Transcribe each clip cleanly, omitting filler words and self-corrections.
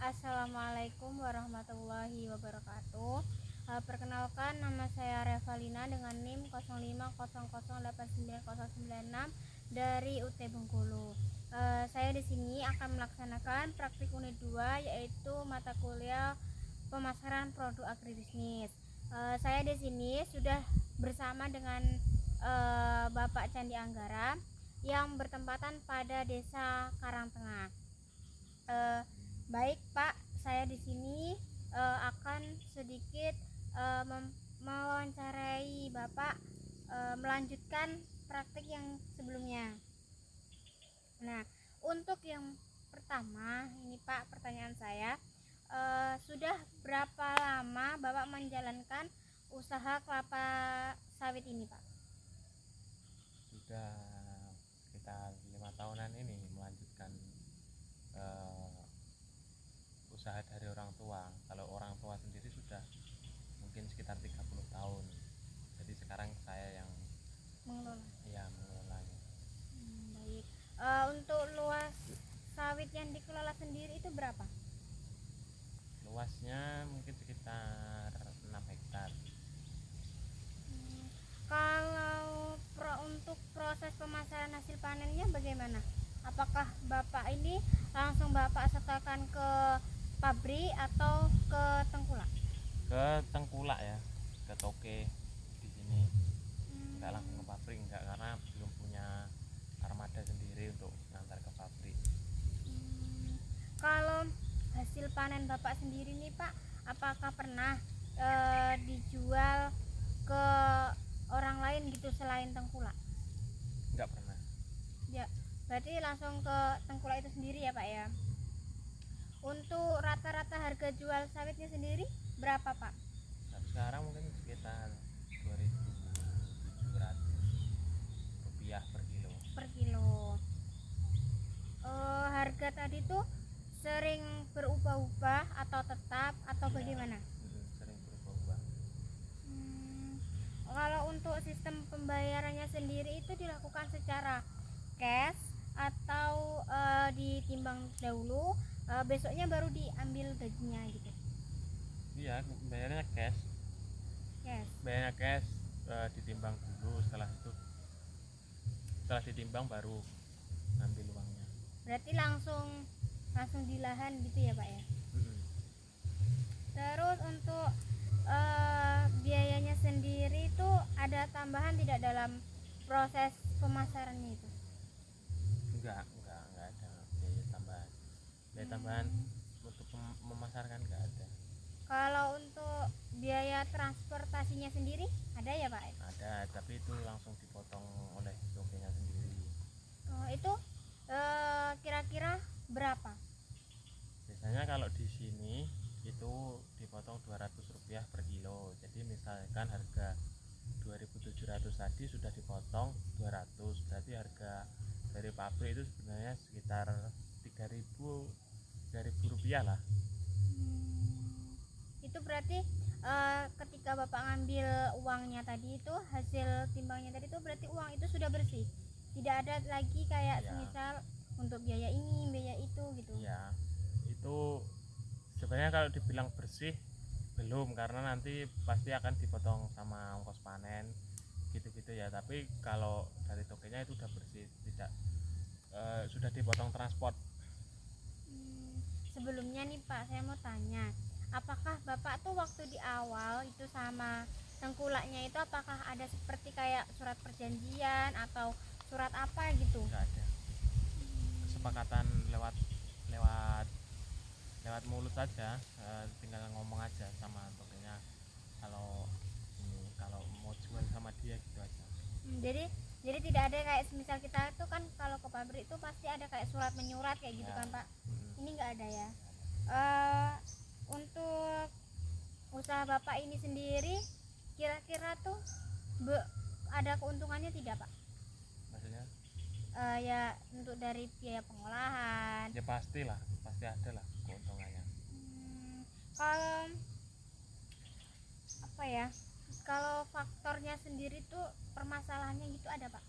Assalamualaikum warahmatullahi wabarakatuh. Perkenalkan, nama saya Revalina dengan NIM 0500890096 dari UT Bengkulu. Saya di sini akan melaksanakan praktik unit 2, yaitu mata kuliah pemasaran produk agribisnis. Saya di sini sudah bersama dengan Bapak Candi Anggara yang bertempatan pada Desa Karangtengah. Baik Pak, saya di sini akan sedikit mewawancarai Bapak, melanjutkan praktik yang sebelumnya. Nah, untuk yang pertama ini Pak, pertanyaan saya, sudah berapa lama Bapak menjalankan usaha kelapa sawit ini Pak? Sudah sekitar 5 tahunan ini melanjutkan usaha dari orang tua. Kalau orang tua sendiri sudah mungkin sekitar 30 tahun. Jadi sekarang saya yang mengelolanya. Baik. Untuk luas sawit yang dikelola sendiri itu berapa? Luasnya mungkin sekitar 6 hektar. Kalau untuk proses pemasaran hasil panennya bagaimana? Apakah Bapak ini langsung Bapak setorkan ke pabrik atau ke tengkulak? Ke tengkulak ya, ke toke di sini. Enggak langsung ke pabrik, enggak, karena belum punya armada sendiri untuk ngantar ke pabrik. Kalau hasil panen Bapak sendiri nih Pak, apakah pernah dijual ke orang lain gitu selain tengkulak? Enggak pernah. Ya, berarti langsung ke tengkulak itu sendiri ya Pak ya. Untuk rata-rata harga jual sawitnya sendiri berapa Pak? Sekarang mungkin sekitar 2.700 rupiah per kilo. Harga tadi tuh sering berubah-ubah atau tetap atau Ya, bagaimana? sering berubah-ubah. Kalau untuk sistem pembayarannya sendiri itu dilakukan secara cash atau ditimbang dahulu, besoknya baru diambil gajinya gitu? Iya, bayarnya cash. Bayarnya cash, ditimbang dulu, setelah ditimbang baru ambil uangnya. Berarti langsung di lahan gitu ya Pak ya? Terus untuk biayanya sendiri itu ada tambahan tidak dalam proses pemasarannya itu? Enggak ada biaya tambahan. Biaya tambahan untuk memasarkan enggak ada. Kalau untuk biaya transportasinya sendiri ada ya Pak? Ada, tapi itu langsung dipotong oleh tokenya sendiri. Itu kira-kira berapa? Biasanya kalau di sini itu dipotong 200 rupiah per kilo. Jadi misalkan harga 2.700 tadi sudah dipotong 200, berarti harga dari pabrik itu sebenarnya sekitar 3.000 rupiah lah. Itu berarti ketika Bapak ngambil uangnya tadi itu, hasil timbangnya tadi itu berarti uang itu sudah bersih, tidak ada lagi kayak semisal untuk biaya ini biaya itu gitu? Iya, itu sebenarnya kalau dibilang bersih belum, karena nanti pasti akan dipotong sama ongkos panen gitu-gitu ya. Tapi kalau dari tokenya itu udah bersih, tidak sudah dipotong transport. Sebelumnya nih Pak, saya mau tanya, apakah Bapak tuh waktu di awal itu sama tengkulaknya itu apakah ada seperti kayak surat perjanjian atau surat apa gitu? Enggak ada. Kesepakatan lewat mulut saja, tinggal ngomong aja sama tokenya kalau mau jual sama dia gitu aja. Jadi tidak ada kayak semisal kita itu kan kalau ke pabrik itu pasti ada kayak surat menyurat kayak gitu kan Pak? Ini nggak ada ya. Untuk usaha Bapak ini sendiri kira-kira tuh ada keuntungannya tidak Pak? Maksudnya? Ya untuk dari biaya pengolahan. Ya pastilah, pasti ada lah keuntungannya. Kalau apa ya? Kalau faktornya sendiri tuh permasalahannya gitu ada Pak?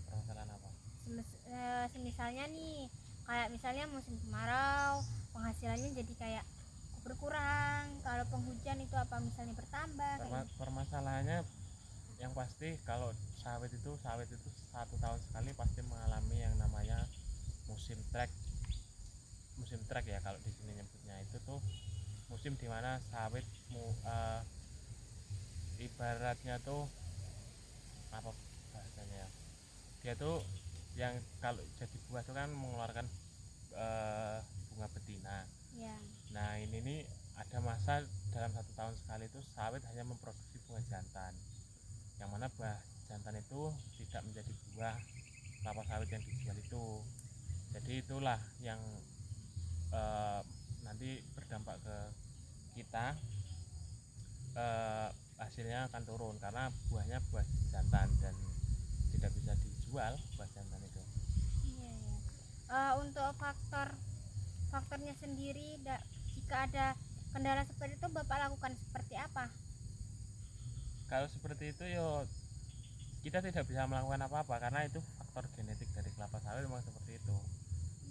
Permasalahan apa? Semisalnya nih, kayak misalnya musim kemarau penghasilannya jadi berkurang, kalau penghujan itu apa misalnya bertambah kayak gitu? Permasalahannya yang pasti kalau sawit itu 1 tahun sekali pasti mengalami yang namanya musim trek. Musim trek ya kalau di sini nyebutnya, itu tuh musim dimana sawit ibaratnya tuh apa bahasanya ya, dia tuh yang kalau jadi buah tuh kan mengeluarkan bunga betina. Ya. Nah ini nih ada masa dalam 1 tahun sekali itu sawit hanya memproduksi bunga jantan, yang mana buah jantan itu tidak menjadi buah kelapa sawit yang dijual itu. Jadi itulah yang nanti berdampak ke kita, hasilnya akan turun karena buahnya buah jantan dan tidak bisa dijual buah jantan itu. Iya, ya. Untuk faktornya sendiri, jika ada kendala seperti itu Bapak lakukan seperti apa? Kalau seperti itu yo kita tidak bisa melakukan apa-apa karena itu faktor genetik dari kelapa sawit memang seperti itu.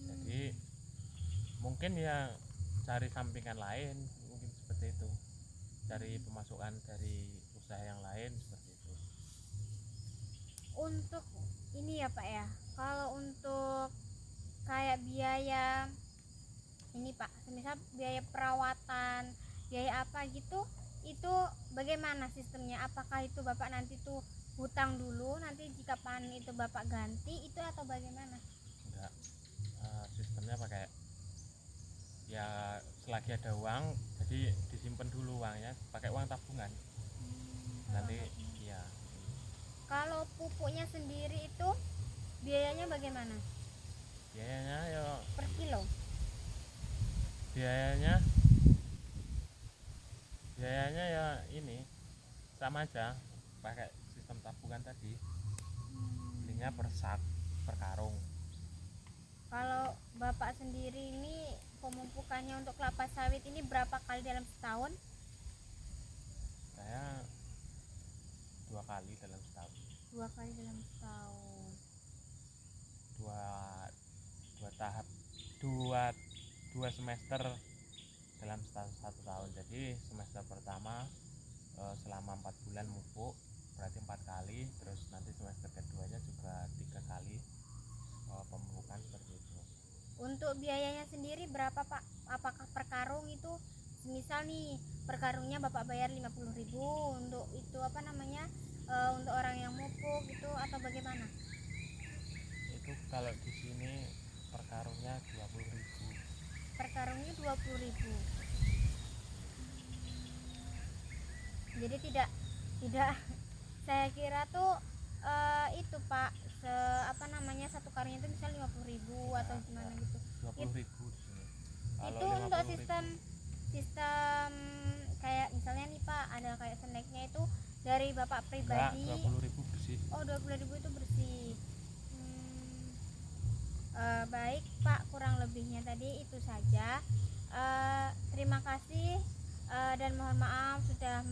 Jadi mungkin ya cari sampingan lain, mungkin seperti itu, cari pemasukan dari usaha yang lain seperti itu. Untuk ini ya Pak ya, kalau untuk kayak biaya ini Pak, misal biaya perawatan, biaya apa gitu, itu bagaimana sistemnya? Apakah itu Bapak nanti tuh hutang dulu, nanti jika panen itu Bapak ganti itu, atau bagaimana? Enggak, sistemnya pakai ya selagi ada uang jadi disimpan dulu uangnya, pakai uang tabungan nanti. Iya, Kalau pupuknya sendiri itu biayanya bagaimana? biayanya ya Per kilo? biayanya biayanya ya ini sama aja, pakai sistem tabungan tadi, belinya per sak, per karung. Kalau Bapak sendiri ini pemupukannya untuk kelapa sawit ini berapa kali dalam setahun? Saya 2 kali dalam setahun, 2 kali dalam setahun. dua dua tahap, dua dua semester dalam 1 tahun. Jadi semester pertama selama 4 bulan mupuk berarti 4 kali, terus nanti semester keduanya juga 3 kali pemupukan seperti itu. Untuk biayanya sendiri berapa Pak? Apakah per karung itu, misal nih per karungnya Bapak bayar 50.000 untuk itu apa namanya, untuk orang yang mupuk itu, atau bagaimana? Itu kalau di sini per karungnya 20.000. Per karungnya 20.000. Jadi tidak saya kira tuh itu Pak, apa namanya, satu karungnya itu misal 50.000 atau gimana gitu. 20.000 di sini. Kalau Itu untuk 50.000 sistem kayak misalnya nih Pak, ada kayak snacknya itu dari Bapak enggak, pribadi. 20.000 bersih. Oh, 20.000 itu bersih. Baik Pak, kurang lebihnya tadi itu saja. Terima kasih, dan mohon maaf sudah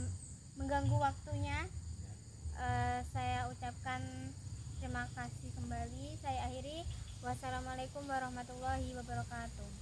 mengganggu waktunya. Saya ucapkan terima kasih kembali. Saya akhiri. Wassalamualaikum warahmatullahi wabarakatuh.